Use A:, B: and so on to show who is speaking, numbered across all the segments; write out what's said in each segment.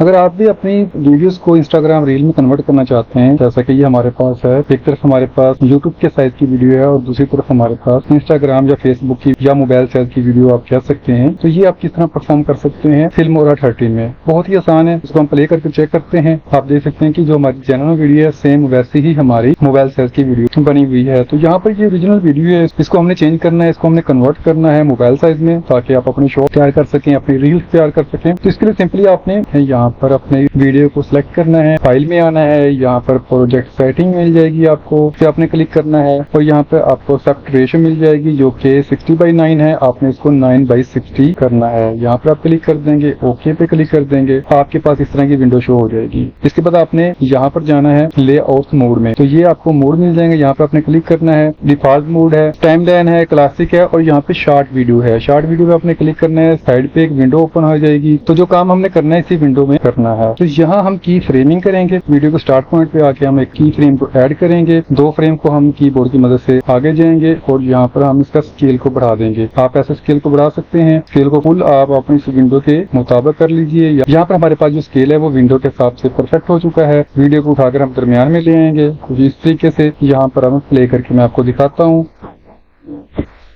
A: अगर आप भी अपनी वीडियोस को इंस्टाग्राम रील में कन्वर्ट करना चाहते हैं, जैसा कि ये हमारे पास है, एक तरफ हमारे पास यूट्यूब के साइज की वीडियो है और दूसरी तरफ हमारे पास इंस्टाग्राम या फेसबुक की या मोबाइल साइज की वीडियो आप कह सकते हैं, तो ये आप किस तरह परफॉर्म कर सकते हैं फिल्मोरा 13 में। बहुत ही आसान है, इसको हम प्ले करके चेक करते हैं। आप देख सकते हैं कि जो हमारी चैनल में वीडियो है सेम वैसी ही हमारी मोबाइल साइज की वीडियो बनी हुई है। तो यहाँ पर ये ओरिजिनल वीडियो है, इसको हमने चेंज करना है, इसको हमने कन्वर्ट करना है मोबाइल साइज में, ताकि आप अपनी शॉर्ट तैयार कर सकें, अपनी रील्स तैयार कर सकें। तो इसके लिए सिंपली आपने यहाँ पर अपने वीडियो को सिलेक्ट करना है, फाइल में आना है, यहाँ पर प्रोजेक्ट सेटिंग मिल जाएगी आपको, फिर आपने क्लिक करना है और यहाँ पे आपको एस्पेक्ट रेशियो मिल जाएगी जो कि 60:9 है। आपने इसको 9:60 करना है। यहाँ पर आप क्लिक कर देंगे, ओके पे क्लिक कर देंगे, आपके पास इस तरह की विंडो शो हो जाएगी। इसके बाद आपने यहाँ पर जाना है लेआउट मोड में, तो ये आपको मोड मिल जाएंगे। यहाँ पर आपने क्लिक करना है, डिफॉल्ट मोड है, टाइमलाइन है, क्लासिक है और यहाँ पे शॉर्ट वीडियो है। शॉर्ट वीडियो में आपने क्लिक करना है, साइड पे एक विंडो ओपन हो जाएगी। तो जो काम हमने करना है इसी विंडो में करना है। तो यहाँ हम की फ्रेमिंग करेंगे, वीडियो को स्टार्ट पॉइंट पे आके हम एक की फ्रेम को ऐड करेंगे, 2 फ्रेम को हम कीबोर्ड की मदद से आगे जाएंगे और यहाँ पर हम इसका स्केल को बढ़ा देंगे। आप ऐसे स्केल को बढ़ा सकते हैं, स्केल को फुल आप अपनी इस विंडो के मुताबिक कर लीजिए। यहाँ पर हमारे पास जो स्केल है वो विंडो के हिसाब से परफेक्ट हो चुका है। वीडियो को उठाकर हम दरमियान में ले आएंगे कुछ इस तरीके से। यहाँ पर हम प्ले करके मैं आपको दिखाता हूँ।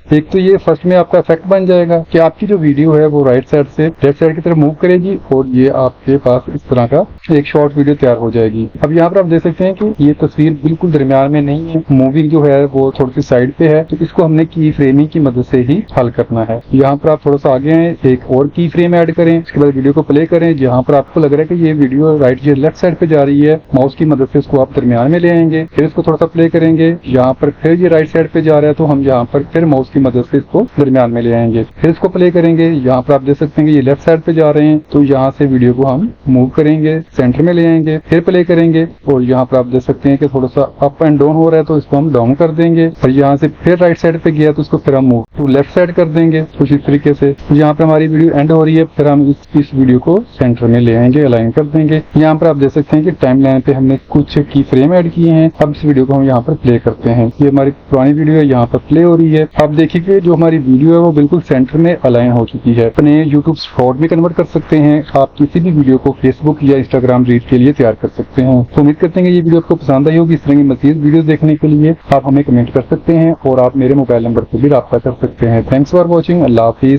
A: एक तो ये फर्स्ट में आपका इफेक्ट बन जाएगा कि आपकी जो वीडियो है वो राइट साइड से लेफ्ट साइड की तरफ मूव करेगी और ये आपके पास इस तरह का एक शॉर्ट वीडियो तैयार हो जाएगी। अब यहाँ पर आप देख सकते हैं कि ये तस्वीर बिल्कुल दरमियान में नहीं है, मूविंग जो है वो थोड़ी सी साइड पे है। तो इसको हमने की फ्रेमिंग की मदद से ही हल करना है। यहाँ पर आप थोड़ा सा आगे आए, एक और की फ्रेम ऐड करें, इसके बाद वीडियो को प्ले करें। जहाँ पर आपको लग रहा है कि ये वीडियो राइट या लेफ्ट साइड पे जा रही है, माउस की मदद से इसको आप दरमियान में ले आएंगे, फिर इसको थोड़ा सा प्ले करेंगे। यहाँ पर फिर ये राइट साइड पे जा रहा है तो हम यहाँ पर फिर माउस की मदद से इसको दरमियान में ले आएंगे, फिर इसको प्ले करेंगे। यहाँ पर आप देख सकते हैं कि ये लेफ्ट साइड पे जा रहे हैं, तो यहाँ से वीडियो को हम मूव करेंगे, सेंटर में ले आएंगे, फिर प्ले करेंगे और यहाँ पर आप देख सकते हैं कि थोड़ा सा अप एंड डाउन हो रहा है तो इसको हम डाउन कर देंगे। और यहाँ से फिर राइट साइड पे गया तो इसको फिर हम मूव टू लेफ्ट साइड कर देंगे कुछ इस तरीके से। यहाँ पर हमारी वीडियो एंड हो रही है, फिर हम इस वीडियो को सेंटर में ले आएंगे, अलाइन कर देंगे। यहाँ पर आप देख सकते हैं कि टाइम लाइन पे हमने कुछ की फ्रेम ऐड किए हैं। अब इस वीडियो को हम यहाँ पर प्ले करते हैं। ये हमारी पुरानी वीडियो है, यहाँ पर प्ले हो रही है। आप देखिए कि जो हमारी वीडियो है वो बिल्कुल सेंटर में अलाइन हो चुकी है। अपने यूट्यूब शॉर्ट में कन्वर्ट कर सकते हैं। आप किसी भी वीडियो को फेसबुक या इंस्टाग्राम रील के लिए तैयार कर सकते हैं। तो उम्मीद करते हैं कि ये वीडियो आपको पसंद आई होगी। इस तरह की मज़ीद वीडियो देखने के लिए आप हमें कमेंट कर सकते हैं और आप मेरे मोबाइल नंबर पर भी राब्ता कर सकते हैं। Thanks for watching. Allah Hafiz.